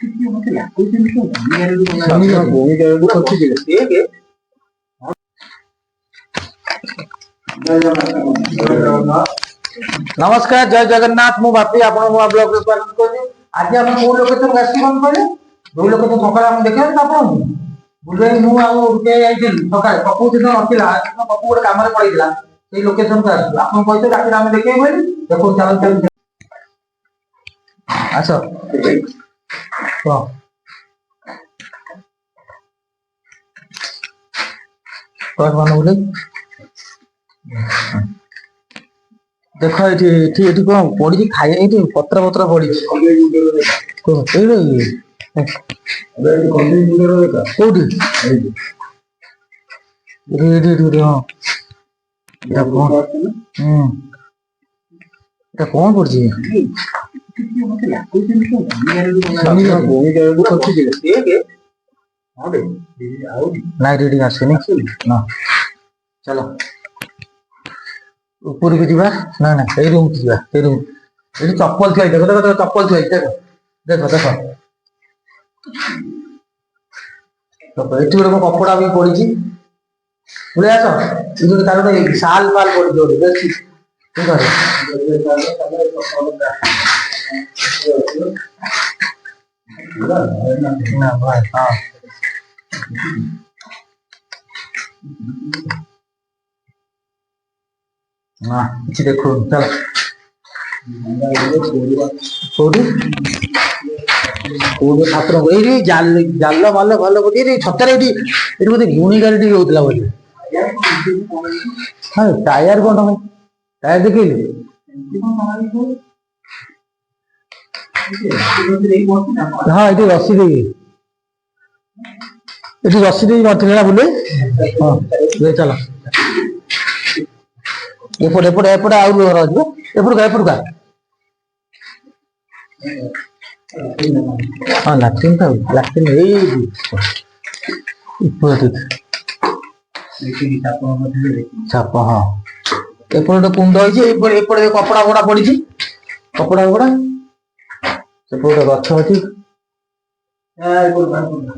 नमस्कार जय जगन्नाथ मु बापी आपण मो ब्लॉग रे स्वागत करू। आज हम को लोकेशन गासी बंद करे दो लोकेशन सकाळ हम देखै आपण बुले मु आ उठे आइथिल सकाळ पप्पू दिन नथिला पप्पू गोटे काम रे पळितला सेई लोकेशन का आपण कहते राती हम देखै बोली देखो चल चल आसो वाह कौन मान बोले देख ये कौन पड़ी खाए ये पत्र पत्र पड़ी कौटी हाँ कौन पड़ी ना रीडिंग आसनी ना चलो ऊपर को जीवा ना ना ए रूम जीवा ए रूम ए चप्पल थई देखो देखो चप्पल थई देखो देखो देखो तो एठी गोटे कपड़ा भी पड़ी छी बोले आसो ई जो तार गोटे शाल फाल पड़ी जोड़े देखी ठीक है ना भाई हां हाँ किसी देखो चल कोडी कोडी छात्र एरी जाल जाल माल भलो कोडी रे छतरे एटी एटी बोते गुणी गाड़ी होतला बोली हां टायर कोन है टायर देखिले हां एटी रस्सी दे नथिला ना बोले हां ले चला एपटे एपटे एपटे आउ रहो एपट का हाँ लाट्रिन था लाट्रिन छाप हाँ एपटे कुंड होपटे कपड़ा फड़ा पड़ी कपड़ा फड़ा सेपटे गछ अच्छी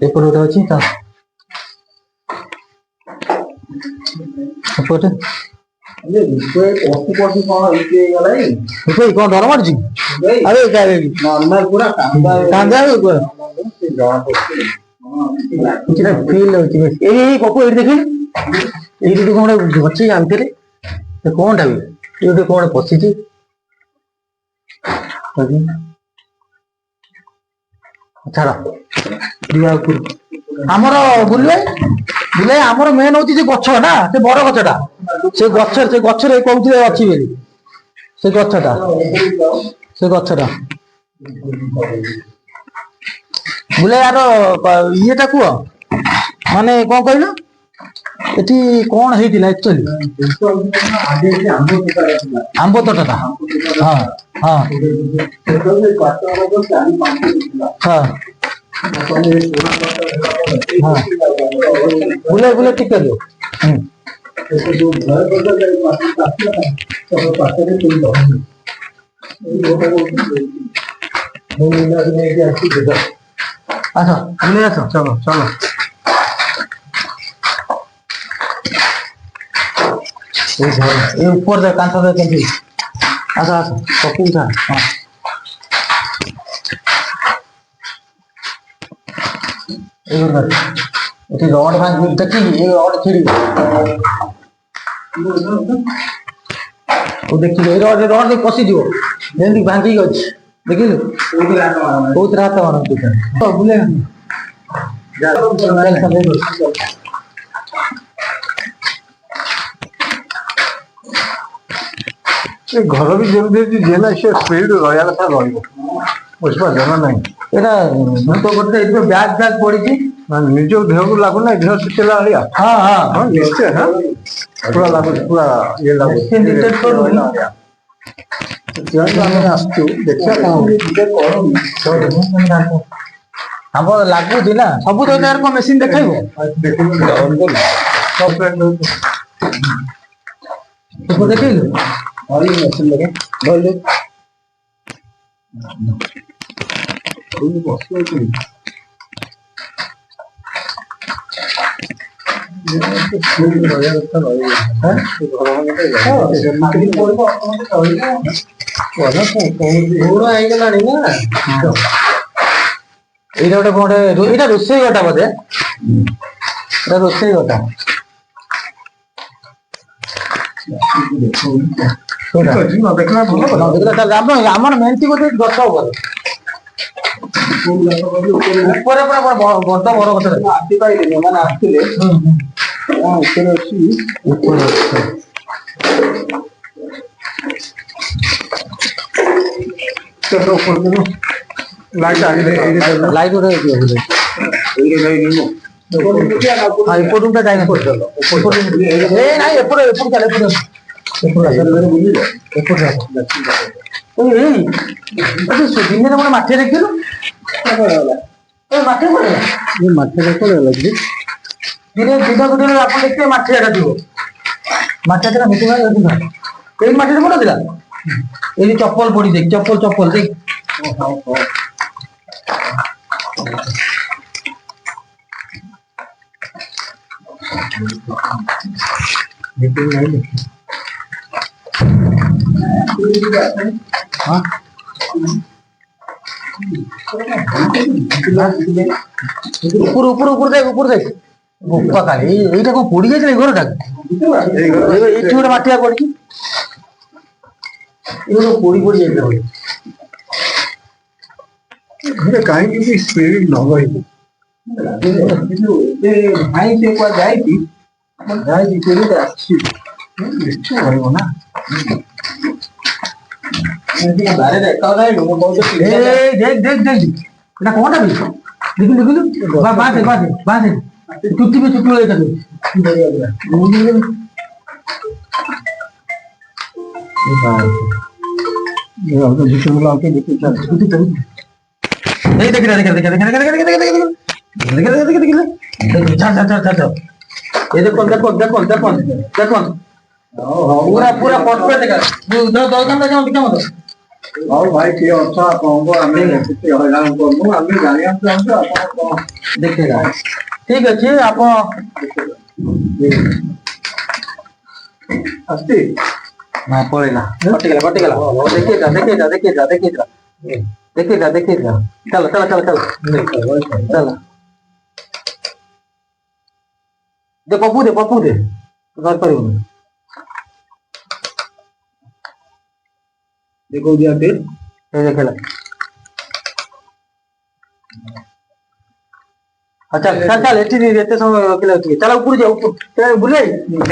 एपटे गोटे अच्छी सेपटे कौन डर मार अरे नॉर्मल पूरा कांदा फील होती पप्पू ये देखे ये कौन अच्छी जानते कौन टा ये कौन पशि छाड़ आमर बुले बुले आमर मेन होती गछ ना से बड़ गछटा से गछरे कहते अच्छी बोली से गछटा बुले यार ये कह माने कौन कहल एटी कौन होता एक्चुअली आंब तोटा हाँ हाँ हाँ हाँ बुले बुले टिके दो अच्छा बुले आसो चलो चलो ये ऊपर दे कांच दे केंदी आसो आसो पप्पू उठा हां ये रॉड भांग देखी ये रॉड छिड़ी ओ देखी ये रॉड पसी दियो जेंदी भांगी गछ देखिलु बहुत रात मारन तो बुले जा ये घर भी जल्दी जेना से स्पीड रहया कथा रहइबो बुझबा जमा नहीं एटा मु तो गोटे इतो बैग बैग पड़ी छी निज देह को लागु ना देह सिचला हलिया हां हां हां निश्चय हां पूरा लागु पूरा ये लागु डिटेक्ट करू जान हमें आस्तु देखिया काम हम लागु दिना सब तो यार को मशीन देखाइबो देखो सब तो देखिलु और ये मशीन लगे बोल दे ହେଇଗଲାଣି ନା ଏଇଟା ଗୋଟେ କଣ ଏଇଟା ରୋଷେଇ ଘଟା ବୋଧେ ଏଇଟା ରୋଷେଇ ଘଟା ଆମର ମେଣ୍ଟି ଗୋଟେ ଗଛ ଉପରେ ଉପରେ ପୁରା ବଡ ବଡ ଗଛ ଆସିପାରିଲେନି ମାନେ ଆସିଥିଲେ ଉପରେ ଅଛି ଉପରେ ଲାଇଟ୍ ଲାଇଟ୍ ଗୋଟେ ଏପଟୁଟା ଯାଇନି ନାଇଁ ଏପଟେ ଏପଟୁ ଚାଲେ ଦିନରେ ଗୋଟେ ମାଠିଆ ଦେଖିଲୁ ମାଠିଆ ମାଠିଆ ଦିନେ ଦିନ ଦିନ ଆପଣ ଦେଖିବେ ମାଠିଆଟା ଥିବ ମାଠିଆ ମିଠୁ ଏଇ ମାଟିରେ ପଡୁଥିଲା ଏଇ ଚପଲ ପଡି ଦେখ ଚପଲ ଦେখ উপর দেখ ବୋପା କାଳି ଏଇଟା କଣ ପୋଡି ଯାଇଥିଲା ଘରଟା ଏଇଠି ଗୋଟେ ମାଠିଆ ପଡିଛି ଏଇଟା ପୋଡି ଯାଇଥିଲା କାହିଁକି ସ୍ପିରିଟ ନ ରହିବ ଭାଇ ସେ କୁଆ ଯାଇଛି ଆସିଛି ନିଶ୍ଚୟ ରହିବ ନା এটা কোনটা দেখিলু বাঁধে চুটি এটা দেখো पूरा पूरा परफेक्ट का दर्शन देखा मत ଆଉ ଭାଇ କିଏ ଅଛ ଆପଣଙ୍କୁ ଆମେ କିଛି ହଇରାଣ କରୁନୁ ଆମେ ଜାଣିବାକୁ ଚାହୁଁଛୁ ଆପଣ କଣ ଦେଖେଇବା ଠିକ ଅଛି ଆପଣ ଆସ୍ତି ନା ପଳେଇଲା କଟିଗଲା ଦେଖେଇଦା ଚାଲ ଦେ ପପୁ ଦେ ଧରି ପାରିବୁନି देखो दिया फिर खेला अच्छा चल एते समय चल ऊपर जा ऊपर बुले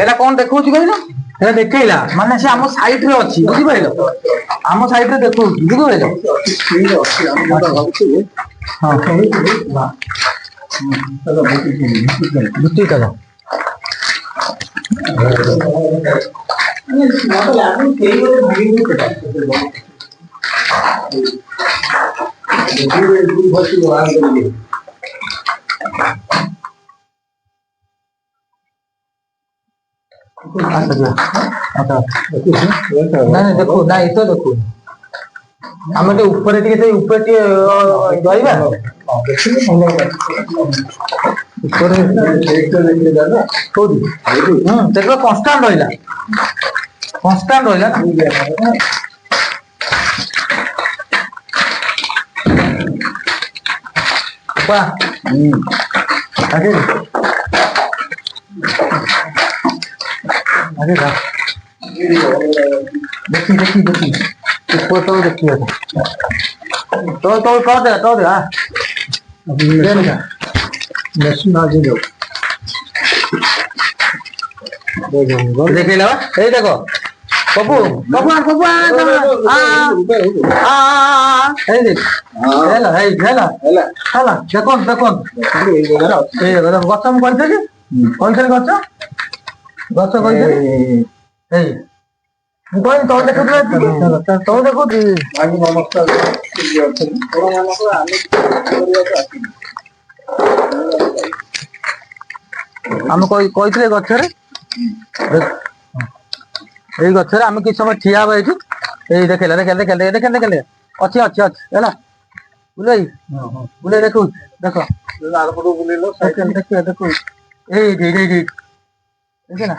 एला कौन देखौची कहला एला देखैला माने से हम साइड रे अछि बुझि पाइलो हम साइड रे देखौची बुझि पाइलो ठीक अछि हम तो भाबछु हां चलो बुटी चलो देखो ना तो देखो आम ऊपर कन्स्टांट रहा देखी ऊपर तो देखिए तो कर दे देखे देखो बबू आम कही गचर ये गचर आम कि समय ठिया ये देखे अच्छी अच्छी है ବୁଲେଇ ବୁଲେଇ ଦେଖୁଛି ଦେଖ ଆରପଟକୁ ବୁଲେଇଲ ସାଇକେଲ ଦେଖିବା ଦେଖୁଛି ଏଇ ନା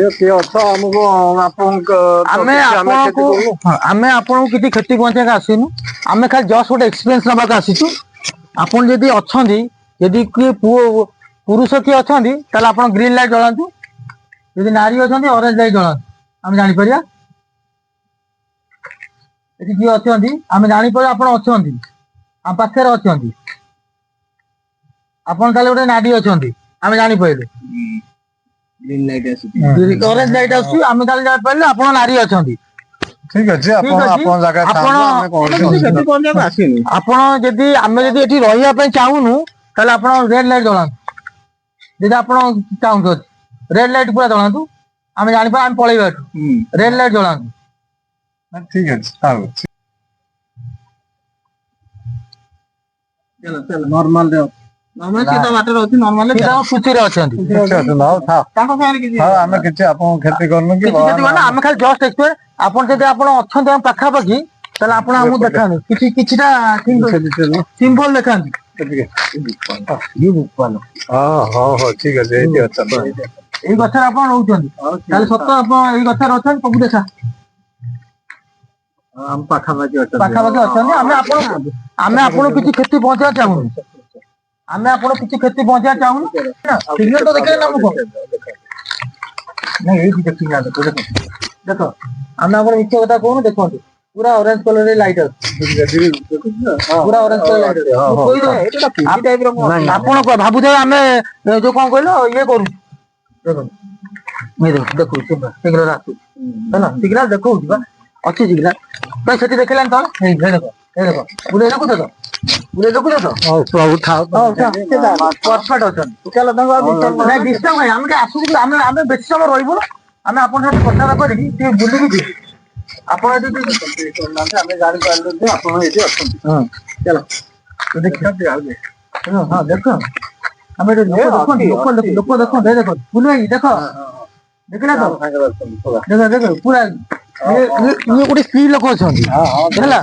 କିଏ ଅଛ ଆମକୁ ଆପଣଙ୍କ ଆମେ ଆପଣଙ୍କୁ କିଛି କ୍ଷତି ପହଞ୍ଚେଇବାକୁ ଆସିନୁ ଆମେ ଖାଲି ଜଷ୍ଟ ଗୋଟେ ଏକ୍ସପିରିଏନ୍ସ ନେବାକୁ ଆସିଛୁ ଆପଣ ଯଦି ଅଛନ୍ତି ଯଦି କିଏ ପୁରୁଷ କିଏ ଅଛନ୍ତି ତାହେଲେ ଆପଣ ଗ୍ରୀନ ଲାଇଟ୍ ଜଳାନ୍ତୁ ଯଦି ନାରୀ ଅଛନ୍ତି ଅରେଞ୍ଜ ଲାଇଟ୍ ଜଳାନ୍ତୁ ଆମେ ଜାଣିପାରିବା ଏଠି କିଏ ଅଛନ୍ତି ଆମେ ଜାଣିପାରିବା ଆପଣ ଅଛନ୍ତି ଆମ ପାଖରେ ଅଛନ୍ତି ଆପଣ ତାହେଲେ ଗୋଟେ ନାରୀ ଅଛନ୍ତି ଆମେ ଜାଣିପାରିଲେ ଅରେଞ୍ଜ ଲାଇଟ୍ ଆସୁଛି ଆମେ ତାହେଲେ ଜାଣିପାରିଲେ ଆପଣ ନାରୀ ଅଛନ୍ତି ଠିକ ଅଛି ଆପଣ ଯଦି ଆମେ ଯଦି ଏଠି ରହିବା ପାଇଁ ଚାହୁଁନୁ ତାହେଲେ ଆପଣ ରେଡ୍ ଲାଇଟ୍ ଜଳାନ୍ତୁ ଯଦି ଆପଣ ଚାହୁଁଛନ୍ତି ରେଡ୍ ଲାଇଟ୍ ପୁରା ଜଳାନ୍ତୁ ଆମେ ଜାଣିପାରିବା ଆମେ ପଳେଇବା ଏଠୁ ରେଡ୍ ଲାଇଟ୍ ଜଳାନ୍ତୁ ଠିକ ଅଛି ନର୍ମାଲ ସୂଚୀରେ ଅଛନ୍ତି ଆମେ କିଛି ଆପଣଙ୍କୁ କ୍ଷତି କରୁନୁ କି ଆମେ ଖାଲି ଜଷ୍ଟ ଏକ୍ସପେକ୍ଟ ଆପଣ ଯଦି ଆପଣ ଅଛନ୍ତି ଆମ ପାଖାପାଖି ତାହେଲେ ଆପଣ ଆମକୁ ଦେଖାନ୍ତୁ କିଛିଟା ସିମ୍ବଲ ଦେଖାନ୍ତୁ ଠିକ ଅଛି ଏଇଠି ଅଛନ୍ତି ଏଇ ଗଛରେ ଆପଣ ରହୁଛନ୍ତି ତାହେଲେ ସତ ଆପଣ ଏଇ ଗଛରେ ଅଛନ୍ତି ସବୁ ଦେଖା ପାଖାପାଖି ଅଛନ୍ତି ଆମେ ଆପଣଙ୍କୁ କିଛି କ୍ଷତି ପହଞ୍ଚେଇବା ଚାହୁଁନୁ ଆମେ ଆପଣ କିଛି କ୍ଷତି ପହଞ୍ଚେଇବା ଚାହୁଁନୁ ସିଗ୍ନାଲ ତ ଦେଖିଲେ ନା ମୁଁ ନାଇଁ ଏଇଠି ଦେଖ ଆମେ ଆପଣ ମିଛ କଥା କହୁନୁ ଦେଖନ୍ତୁ ପୁରା ଅରେଞ୍ଜ କଲର ଲାଇଟ୍ ଅଛି ପୁରା ଅରେଞ୍ଜ କଲର ଲାଇଟ୍ ଆପଣ ଭାବୁଥିବେ ଆମେ ଯୋଉ କଣ କହିଲ ଇଏ କରୁଛୁ ଦେଖନ୍ତୁ ସିଗ୍ନାଲ ଆସୁଛି ହେଲା ସିଗ୍ନାଲ ଦେଖଉଛି ବା ଅଛି ସିଗ୍ନାଲ କାଇଁ ସେଠି ଦେଖିଲାନି ତଳେ ଦେଖ ବୁଲେଇ ଦେଖୁଛ ତ ପରଫେକ୍ଟ ଅଛନ୍ତି ଚାଲ ଡିଷ୍ଟର୍ବ ନାହିଁ ଆମେ ଆସୁଛୁ ଆମେ ବେଶୀ ସମୟ ରହିବୁ ଆମେ ଆପଣଙ୍କ ସାথে କଥାବାର୍ତ୍ତା କରିକି ଟିକେ ବୁଲିକି ଯିବୁ ଆପଣ ଏଠି ଆମେ ଜାଣିପାରିଲୁ ଯେ ଆପଣ ଏଠି ଅଛନ୍ତି ଚାଲ ହଁ ଦେଖ ଆମେ ଏଠି ଲୋକ ଦେଖନ୍ତୁ ଦେଖ ବୁଲେଇ ଦେଖ ଦେଖିଲା ତ ଦେଖ ପୁରା ଇଏ ଗୋଟେ ସ୍ତ୍ରୀ ଲୋକ ଅଛନ୍ତି ହେଲା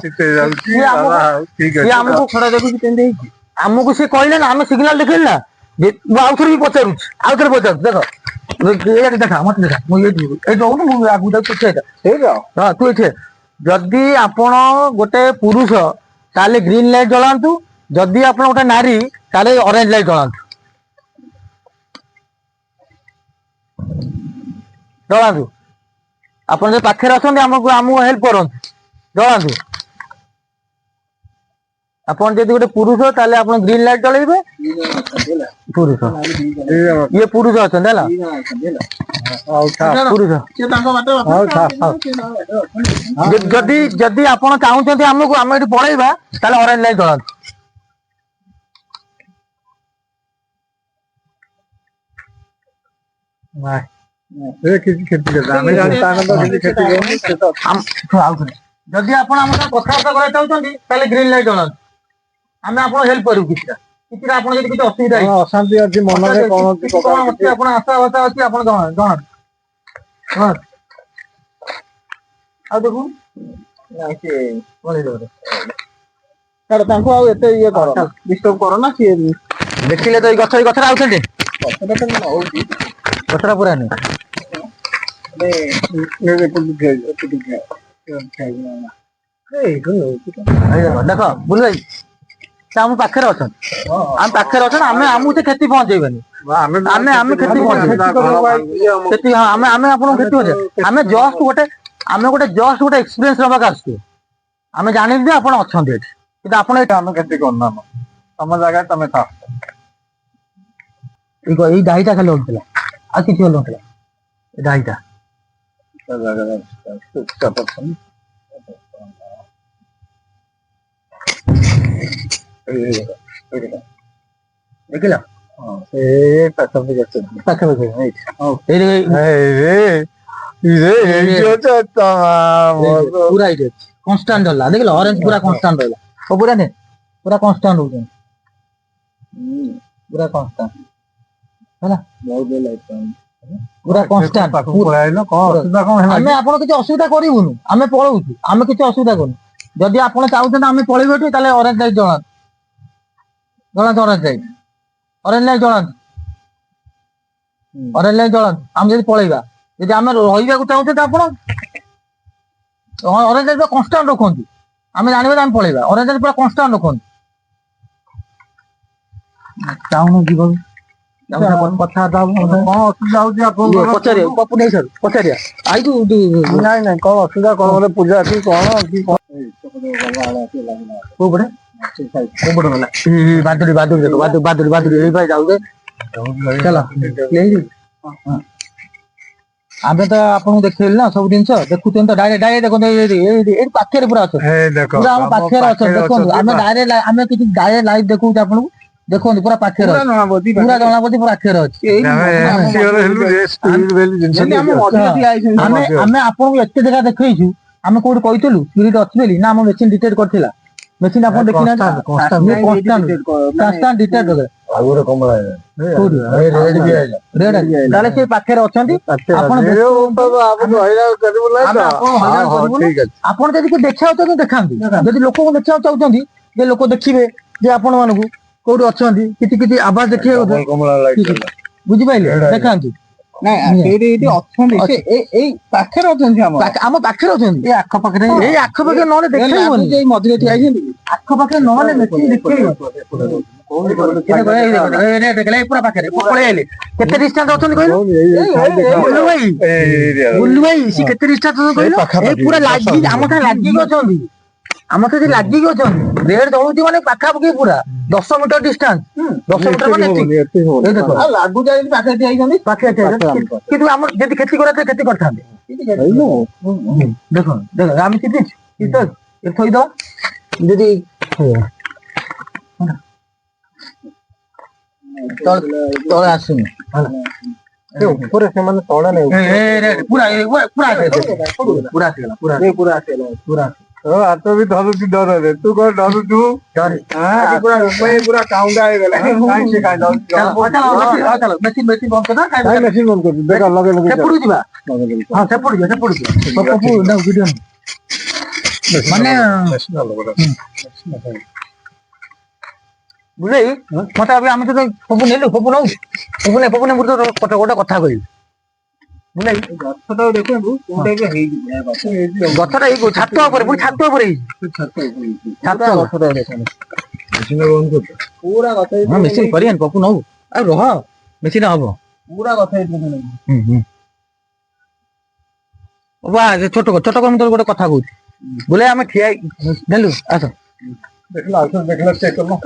ଆମକୁ ଖରା ଦେଖୁଛି କେମିତି ହେଇଛି ଆମକୁ ସେ କହିଲେ ନା ଆମେ ସିଗ୍ନାଲ ଦେଖିଲି ନା ମୁଁ ଆଉଥରେ ବି ପଚାରୁଛି ଦେଖ ଏଇଠି ଦେଖା ମତେ ଦେଖା ମୁଁ ଏଇଠି ରହୁନୁ ମୁଁ ଆଗକୁ ଯାଉଛି ହଁ ତୁ ଏଠି ଯଦି ଆପଣ ଗୋଟେ ପୁରୁଷ ତାହେଲେ ଗ୍ରୀନ ଲାଇଟ୍ ଜଳାନ୍ତୁ ଯଦି ଆପଣ ଗୋଟେ ନାରୀ ତାହେଲେ ଅରେଞ୍ଜ ଲାଇଟ୍ ଜଳାନ୍ତୁ ଆପଣ ଯଦି ପାଖରେ ଅଛନ୍ତି ଆମକୁ ହେଲ୍ପ କରନ୍ତୁ ଜଳାନ୍ତୁ ଆପଣ ଯଦି ଗୋଟେ ପୁରୁଷ ତାହେଲେ ଆପଣ ଗ୍ରୀନ ଲାଇଟ୍ ଜଳେଇବେ ପୁରୁଷ ଇଏ ପୁରୁଷ ଅଛନ୍ତି ହେଲା ଯଦି ଆପଣ ଚାହୁଁଛନ୍ତି ଆମକୁ ଆମେ ଏଠି ପଳେଇବା ତାହେଲେ ଅରେଞ୍ଜ ଲାଇଟ୍ ଜଳାନ୍ତୁ କିଛି କ୍ଷତି ଯଦି ଆପଣ ଆମ ସହ କଥାବାର୍ତ୍ତା କରିବାକୁ ଚାହୁଁଛନ୍ତି ତାହେଲେ ଗ୍ରୀନ ଲାଇଟ୍ ଜଣାନ୍ତୁ ଆମେ ଆପଣ ହେଲ୍ପ କରିବୁ କିଛିଟା ଆପଣ ଯଦି କିଛି ଅସୁବିଧା ଅଶାନ୍ତି ଅଛି ମନରେ କଣ ଅଛି ଆପଣ ଆଶା ବାସା ଅଛି ଆପଣ ଜଣାନ୍ତୁ ଆଉ ଦେଖୁ ତାଙ୍କୁ ଆଉ ଏତେ ଇଏ କର ଡିଷ୍ଟର୍ବ କର ନା ସିଏ ଦେଖିଲେ ତ ଏଇ ଗଛଟା ଆଉଛନ୍ତି ଗଛଟା ପୁରା ନୁହେଁ ଦେଖ ବୁଲୁ ଭାଇ ସେ ଆମ ପାଖରେ ଅଛନ୍ତି ଆମେ ଆମକୁ ସେ କ୍ଷତି ପହଞ୍ଚେଇବେନି ଆମେ କ୍ଷତି ପହଞ୍ଚେଇବୁ ଆମେ ଆପଣଙ୍କୁ କ୍ଷତି ପହଞ୍ଚେଇବା ଆମେ ଗୋଟେ ଏକ୍ସପିରିଏନ୍ସ ନେବାକୁ ଆସିଛୁ ଆମେ ଜାଣିଛୁ ଯେ ଆପଣ ଅଛନ୍ତି ଏଠି କିନ୍ତୁ ଆପଣ ଏଠି ଆମେ କ୍ଷତି କରୁନା ତମ ଜାଗାରେ ତମେ ଥାଅ ଏଇ ଡାଇଟା ଖାଲି ହଉଥିଲା ଆଉ କିଛି ହଉନଥିଲା ଏ ଡାଇଟା ଦେଖିଲ ପୁରା ଏଇଠି ଅଛି କନଷ୍ଟାଣ୍ଟ ରହିଲା ଦେଖିଲ ଅରେଞ୍ଜ ପୁରା କନଷ୍ଟାଣ୍ଟ ରହିଲା ପୁରା ନୁହେଁ ପୁରା କନଷ୍ଟାଣ୍ଟ ହଉଛନ୍ତି ପୁରା କନଷ୍ଟାଣ୍ଟ ହେଲା ପୁରା କନଷ୍ଟାଣ୍ଟ ଆମେ ଆପଣ କିଛି ଅସୁବିଧା କରିବୁନୁ ଆମେ ପଳଉଛୁ ଆମେ କିଛି ଅସୁବିଧା କରୁନୁ ଯଦି ଆପଣ ଚାହୁଁଛନ୍ତି ଆମେ ପଳେଇବୁ ଏଠି ତାହେଲେ ଅରେଞ୍ଜ ଲାଇଟ୍ ଜଣାନ୍ତୁ ଅରେଞ୍ଜ ଲାଇଟ୍ ଜଣାନ୍ତୁ ଅରେଞ୍ଜ ଲାଇଟ୍ ଜଣାନ୍ତୁ ଆମେ ଯଦି ପଳେଇବା ଯଦି ଆମେ ରହିବାକୁ ଚାହୁଁଛନ୍ତି ଆପଣ ଅରେଞ୍ଜ ଲାଇଟ୍ କନଷ୍ଟାଣ୍ଟ ରଖନ୍ତୁ ଆମେ ଜାଣିବା ଆମେ ପଳେଇବା ଅରେଞ୍ଜ ଲାଇଟ୍ ପୁରା କନଷ୍ଟାଣ୍ଟ ରଖନ୍ତୁ ଚାହୁଁନ ଯିବାକୁ କଥାବାର୍ତ୍ତା କଣ ଅସୁବିଧା ହଉଛି ଆପଣଙ୍କର? ପଚାରିବା ପପୁ ନେଇ ସାର୍ ପଚାରିବା ଆଇଛୁ ନାଇଁ ନାଇଁ କଣ ଅସୁବିଧା କଣ ଗୋଟେ ପୂଜା କି କଣ କୋଉ ପଟେ ଗଲା ବାଦୁଡି ବାଦୁଡି ଦେଖ ବାଦୁଡି ଏଇ ଭାଇ ଯାଉଛେ ଚାଲ ଆମେ ତ ଆପଣଙ୍କୁ ଦେଖେଇଲୁ ନା ସବୁ ଜିନିଷ ଦେଖୁଛନ୍ତି ତ ଡାଇରେକ୍ଟ ଦେଖନ୍ତୁ ଏଇ ପାଖରେ ପୁରା ଅଛନ୍ତି ପୁରା ଆମ ପାଖରେ ଅଛନ୍ତି ଦେଖନ୍ତୁ ଆମେ ଡାଇରେକ୍ଟ ଆମେ କିଛି ଡାଇରେକ୍ଟ ଲାଇଭ୍ ଦେଖଉଛୁ ଆପଣଙ୍କୁ ଦେଖନ୍ତୁ ପୁରା ପାଖରେ ପୁରା ଜଣାପଡୁଛି ପୁରା ପାଖରେ ଅଛି ଆମେ ଆପଣଙ୍କୁ ଏତେ ଜାଗା ଦେଖେଇଛୁ ଆମେ କୋଉଠି କହିଥିଲୁ ସ୍ପିରିଟ୍ ଅଛି ବୋଲି ନା ଆମ ମେସିନ୍ ଡିଟେକ୍ଟ କରିଥିଲା ମେସିନ୍ ଆପଣ ଦେଖିନାହାନ୍ତି ତାହେଲେ ସେ ପାଖରେ ଅଛନ୍ତି ଆପଣ ଆପଣ ଯଦି କିଏ ଦେଖିବାକୁ ଚାହୁଁଛନ୍ତି ଦେଖାନ୍ତୁ ଯଦି ଲୋକଙ୍କୁ ଦେଖିବାକୁ ଚାହୁଁଛନ୍ତି ଯେ ଲୋକ ଦେଖିବେ ଯେ ଆପଣ ମାନଙ୍କୁ କୋଉଠି ଅଛନ୍ତି କିଛି କିଛି ଆବାଜ ଦେଖିବାକୁ ବୁଝିପାରିଲେ ଦେଖାନ୍ତୁ ଅଛନ୍ତି ଏଇ ପାଖରେ ଅଛନ୍ତି ଆମ ପାଖରେ ଅଛନ୍ତି ଏଇ ଆଖପାଖରେ ନହେଲେ ଦେଖେଇବନି ଏଇ ମଝିରେ ଠିଆ ହେଇଛନ୍ତି ଆଖପାଖରେ ନହେଲେ ମେସିନ୍ ଦେଖେଇବ ପୁରା ପାଖରେ ପଳେଇ ଆଇଲେ କେତେ ଡିଷ୍ଟାନ୍ସ ଅଛନ୍ତି କହିଲୁ ବୁଲୁ ଭାଇ ସିଏ କେତେ ଡିଷ୍ଟାନ୍ସ କହିଲୁ ପୁରା ଲାଗି ଆମ ସାଙ୍ଗେ ଲାଗିକି ଅଛନ୍ତି ଆମ ସହିତ ଲାଗିକି ଅଛନ୍ତି ରେଡ୍ ଜଳୁଛି ମାନେ ପାଖାପାଖି ପୁରା 10 ମିଟର ଡିଷ୍ଟାନ୍ସ 10 ମିଟର ମାନେ ଲାଗୁଛି ପାଖରେ ଠିଆ ହେଇଛନ୍ତି କିନ୍ତୁ ଆମର ଯଦି କ୍ଷତି କରାଯାଏ କ୍ଷତି କରିଥାନ୍ତେ ଦେଖ ଆମେ କିଛି ଥୋଇଦବା ଯଦି ତଳେ ଆସୁନି ଉପରେ ସେମାନେ ତଳେ ନେଇ ପୁରା ଆସିଗଲା ହାତ ବି ଧରୁଛି ଡରରେ ତୁ କଣ ଡରୁଛୁ ପୁରା କାଉଣ୍ଡା ହେଇଗଲା ମେସିନ୍ ବନ୍ଦ କରିଦବା ମେସିନ୍ ବନ୍ଦ କରୁଛୁ ଦେଖ ଲଗେଇ ସେପଟକୁ ଯିବା ହଁ ସେପଟକୁ ଯିବା ମାନେ ବୁଝେଇ ମତେ ଆମେ ତ ସବୁ ନେଲୁ ସବୁ ନଉ ସବୁ ନେ ଗୋଟେ କଥା କହିବି ବୁଝେଇ ଗଛଟା ଦେଖନ୍ତୁ ଗଛଟା ଏଇ ଛାତ ଉପରେ ପୁଣି ଛାତ ଉପରେ ମେସିନ୍ କରିବାନି ପପୁ ନଉ ଆଉ ରହ ମେସିନ୍ ହବ ପୁରା ଗଛ ଛୋଟ ଛୋଟ ମୁଁ ତ ଗୋଟେ କଥା କହୁଛି ବୋଲେ ଆମେ ଠିଆ ନେଲୁ ଆସ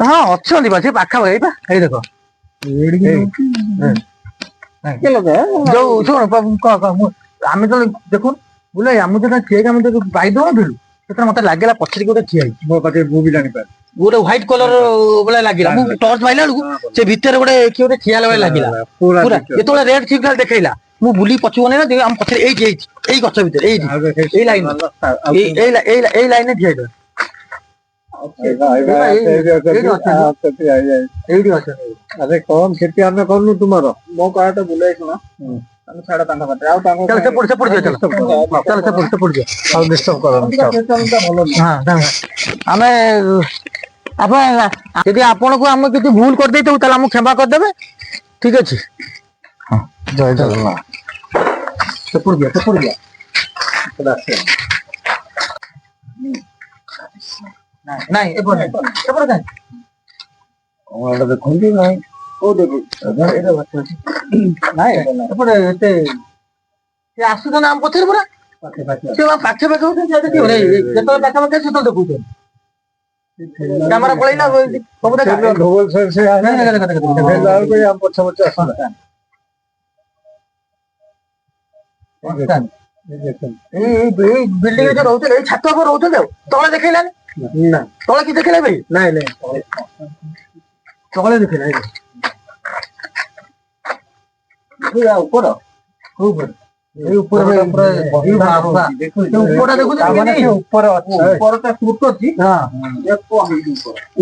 ହଁ ଅଛନ୍ତି ବା ସେ ପାଖାପାଖି ବା ଏଇ ଦେଖ ଯୋଉ ଶୁଣ ଆମେ ତ ଦେଖୁ ବୁଲେ ଆମେ ଯେତେବେଳେ ଠିଆ ଆମେ ବାଇ ଦଉନଥିଲୁ ସେତେବେଳେ ମତେ ଲାଗିଲା ପଛରେ ଗୋଟେ ଠିଆ ହେଇଛି ମୋ ପାଖରେ ମୁଁ ବି ଜାଣିପାରେ ଗୋଟେ ହ୍ୱାଇଟ୍ କଲର ଭଳିଆ ଲାଗିଲା ମୁଁ ଟର୍ଚ ମାଇଲା ବେଳକୁ ସେ ଭିତରେ ଗୋଟେ କିଏ ଗୋଟେ ଠିଆ ଭଳିଆ ଲାଗିଲା ପୁରା ଯେତେବେଳେ ରେଡ୍ ସିଗ୍ନାଲ ଦେଖେଇଲା ମୁଁ ବୁଲି ପଛକୁ ନେଇ ଆମ ପଛରେ ଏଇଠି ଏଇ ଗଛ ଭିତରେ ଏଇଠି ଏଇ ଲାଇନ ଏଇ ଲାଇନରେ ଠିଆ ହେଇଥିଲା ଆରେ କଣ କ୍ଷତି ଆମେ କରୁନୁ ତୁମର ମୋ କହିବାଟା ବୁଲେଇ ଶୁଣ ଛାଡ ତାଙ୍କ ପାଖରେ ଆଉ ତାଙ୍କ ଆମେ ଆପଣ ଯଦି ଆପଣଙ୍କୁ ଆମେ କିଛି ଭୁଲ କରିଦେଇଥିବୁ ତାହେଲେ ଆମକୁ କ୍ଷମା କରିଦେବେ ଠିକ ଅଛି ହଁ ଜୟ ଜଗନ୍ନାଥ ସେପଟ ଦିଅ ନାଇଁ ଏପଟେ ଦେଖନ୍ତୁ ନାଇଁ କୋଉ ଦେଖୁ ନାଇଁ ଏପଟେ ଏତେ ସେ ଆସୁଛନ୍ତି ଆମ ପଛରେ ପୁରା ସେ ପାଖେ ହଉଛନ୍ତି ଯେତେବେଳେ ପାଖାପାଖି ସେତେବେଳେ ଦେଖୁଛନ୍ତି କ୍ୟାମେରା ପଳେଇଲା ସବୁ ଏଇ ବିଲ୍ଡିଂ ରେ ରହୁଥିଲେ ଏଇ ଛାତ ଉପରେ ରହୁଛନ୍ତି ଆଉ ତଳେ ଦେଖେଇଲାନି ନା ତଳେ କି ଦେଖେଇଲା ଭାଇ ନାଇଁ ତଳେ ଦେଖେଇଲା ଉପର ଏଇ ଉପରେ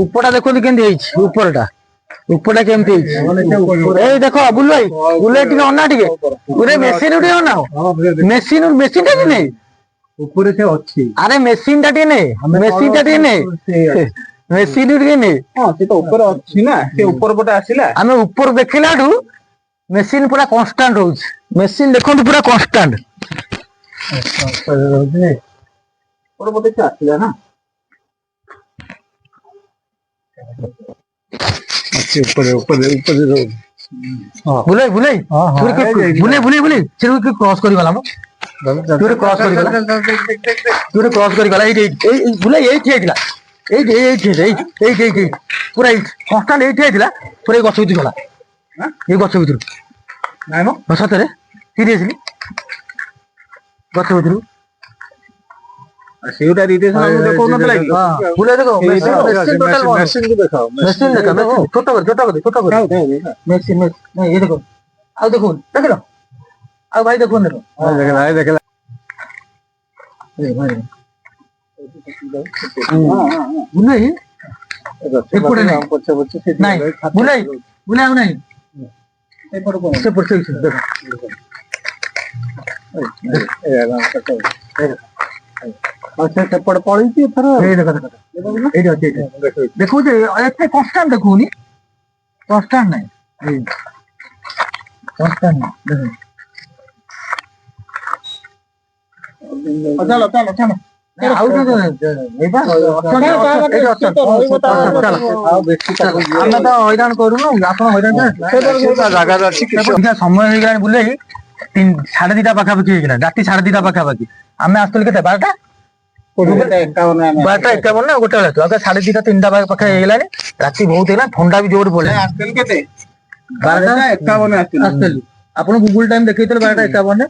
ଉପରଟା ଦେଖନ୍ତୁ କେମିତି ହେଇଛି ଉପରଟା କେମିତି ହେଇଛି ଏଇ ଦେଖ ବୁଲୁ ଭାଇ ଟିକେ ଅନା ଟିକେ ମେସିନ ଟିକେ ଅନାଅ ମେସିନ ଟା କି ନାଇଁ ଉପରେ ସେ ଅଛି ଆରେ ମେସିନ୍ ଟା ଟିକେ ନେ ମେସିନ୍ ଟା ଟିକେ ନେ ମେସିନ୍ ଟିକେ ନେ ହଁ ସେ ତ ଉପରେ ଅଛି ନା ସେ ଉପର ପଟେ ଆସିଲା ଆମେ ଉପର ଦେଖିଲାଠୁ ମେସିନ୍ ପୁରା କନଷ୍ଟାଣ୍ଟ ରହୁଛି ମେସିନ୍ ଦେଖନ୍ତୁ ପୁରା କନଷ୍ଟାଣ୍ଟ ଉପର ପଟେ ସେ ଆସିଲା ନା ଅଛି ଉପରେ ଉପରେ ଉପରେ ରହୁଛି ବୁଲେଇ ବୁଲେଇ ହଁ, ହଁ, ବୁଲେଇ ବୁଲେଇ ବୁଲେଇ ସେ କ୍ରସ୍ କରିଗଲା ମ କ୍ରସ୍ କରିଗଲା କ୍ରସ୍ କରିଗଲା ଏଇଠି ବୁଲେଇ ଏଇଠି ହେଇଥିଲା ଏଇଠି ପୁରା ଏଇଠି କନଷ୍ଟାଣ୍ଟ ଏଇଠି ହେଇଥିଲା ପୁରା ଏଇ ଗଛ ଭିତରୁ ଗଲା ଏଇ ଗଛ ଭିତରୁ ନାଇଁ ମ ସତରେ ସିରିୟସଲି ଗଛ ଭିତରୁ ସେଇଟା ରିଲେସନ ଆମକୁ ଦେଖଉନଥିଲା କି ବୁଲେଇ ଦେଖ ମେସିନ୍ ମେସିନ୍ ଦେଖାଅ ମେସିନ୍ ଦେଖ ଛୋଟ କରି ମେସିନ୍ ନାଇଁ ଇଏ ଦେଖ ଆଉ ଦେଖୁନ ଦେଖିଲ ଆଉ ଭାଇ ଦେଖୁନ ଦେଖ ଦେଖିଲା ବୁଲେଇ ଏପଟେ ନାଇଁ ପଛେ ପଛେ ନାଇଁ ବୁଲେଇ ବୁଲେଇ ଆଉ ନାଇଁ ଏପଟେ ସେପଟେ ଦେଖ ସେପଟେ ପଳେଇଛି ଏଥର ଏଇ ଦେଖ ଦେଖ ଏଇଠି ଅଛି ଦେଖୁଛି ଏତେ କନଷ୍ଟାଣ୍ଟ ଦେଖୁନି କନଷ୍ଟାଣ୍ଟ ନାହିଁ କନଷ୍ଟାଣ୍ଟ ନାହିଁ ଦେଖ ଚାଲ ଚାଲ ଚାଲ ଆଉ ଆମେ ତ ହଇରାଣ କରୁନୁ ଆପଣ ହଇରାଣ ଜାଗାରେ ଅଛି ସମୟ ହେଇଗଲାଣି ବୁଲେଇ 2:30 ପାଖାପାଖି ହେଇଗଲା ରାତି 2:30 ପାଖାପାଖି ଆମେ ଆସିଥିଲୁ କେତେ 12ଟା 12:51 ନା ଗୋଟେ ବେଳେ 2:30 3ଟା ପାଖା ହେଇଗଲାଣି ରାତି ବହୁତ ହେଇଗଲା ଥଣ୍ଡା ବି ଜୋର ପଡିଲା କେତେ 12:51 ଆସିଥିଲୁ ଆପଣ ଗୁଗୁଲ ଟାଇମ ଦେଖେଇଥିଲେ 12:51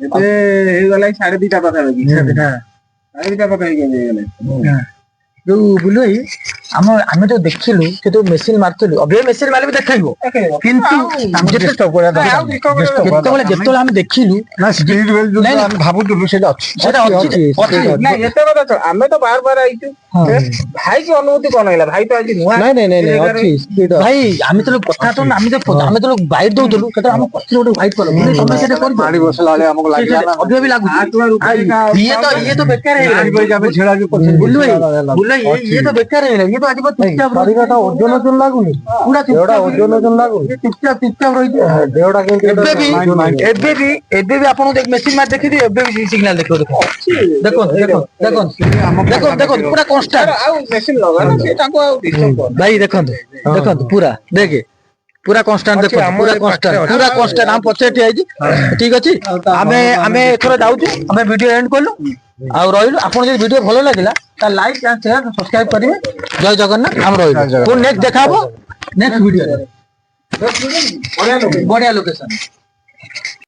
ଏବେ ହେଇଗଲା 2:30 ପାଖାପାଖି 2:30 ପାଖାପାଖି ହେଇଗଲା ଯୋଉ ବୁଲେଇ ଆମେ ଯୋଉ ଦେଖିଲୁ ସେ ଯୋଉ ମେସିନ ମାରୁଥିଲୁ ଅଭିୟ ମେସିନ ମାରିଲେ ବି ଦେଖେଇବ କିନ୍ତୁ ଯେତେବେଳେ ଆମେ ଦେଖିଲୁ ଆମେ ଭାବୁଥିଲୁ ସେଇଟା ଅଛି ଆମେ ତ ବାର ବାର ଆଇଛୁ ଭାଇ କି ଅନୁଭୂତି କଣ ହେଇଲା ଭାଇ ତ ଆଜି ନୂଆ ଭାଇ ଆମେ ତ କଥା ତ ଆମେ ତ ବାଇଟ୍ ଦଉଥିଲୁ କେତେବେଳେ ଆମ ପଛରେ ଗୋଟେ ହ୍ୱାଇଟ୍ କଲର ତମେ ସେଟା କରି ମାଡ଼ି ବସିଲା ବେଳେ ଆମକୁ ଲାଗିଲା ନା ଅଭିୟ ବି ଲାଗୁଛି ଇଏ ତ ବେକାର ହେଇଗଲା ଇଏ ତ ବେକାର ହେଇଗଲା ଇଏ ତ ଆଜି ଶରୀରଟା ଓଜନ ଓଜନ ଲାଗୁନି ପୁରା ଦେହଟା ଓଜନ ଓଜନ ଲାଗୁନି ଚୁପଚାପ ରହିଛି ଦେହଟା ଏବେ ବି ଆପଣ ମେସିନ ମାରି ଦେଖିଥିବେ ଏବେ ବି ସିଗ୍ନାଲ ଦେଖିବ ଦେଖନ୍ତୁ ପୁରା କନଷ୍ଟାଣ୍ଟ ଆଉ ମେସିନ୍ ଲଗା ନା ସେ ତାଙ୍କୁ ଆଉ ଡିଷ୍ଟର୍ବ କର ଭାଇ ଦେଖନ୍ତୁ ପୁରା ଦେଖେ ପୁରା କନଷ୍ଟାଣ୍ଟ ଦେଖନ୍ତୁ ପୁରା କନଷ୍ଟାଣ୍ଟ ଆମ ପଛରେ ଠିଆ ହେଇଛି ଠିକ ଅଛି ଆମେ ଏଥର ଯାଉଛୁ ଆମେ ଭିଡିଓ ଏଣ୍ଡ କଲୁ ଆଉ ରହିଲୁ ଆପଣ ଯଦି ଭିଡିଓ ଭଲ ଲାଗିଲା ତାହେଲେ ଲାଇକ୍ ସେୟାର ସବସ୍କ୍ରାଇବ କରିବେ ଜୟ ଜଗନ୍ନାଥ ଆମେ ରହିଲୁ ପୁଣି ନେକ୍ସଟ ଦେଖା ହବ ନେକ୍ସଟ ଭିଡିଓରେ ବଢିଆ ଲୋକେସନ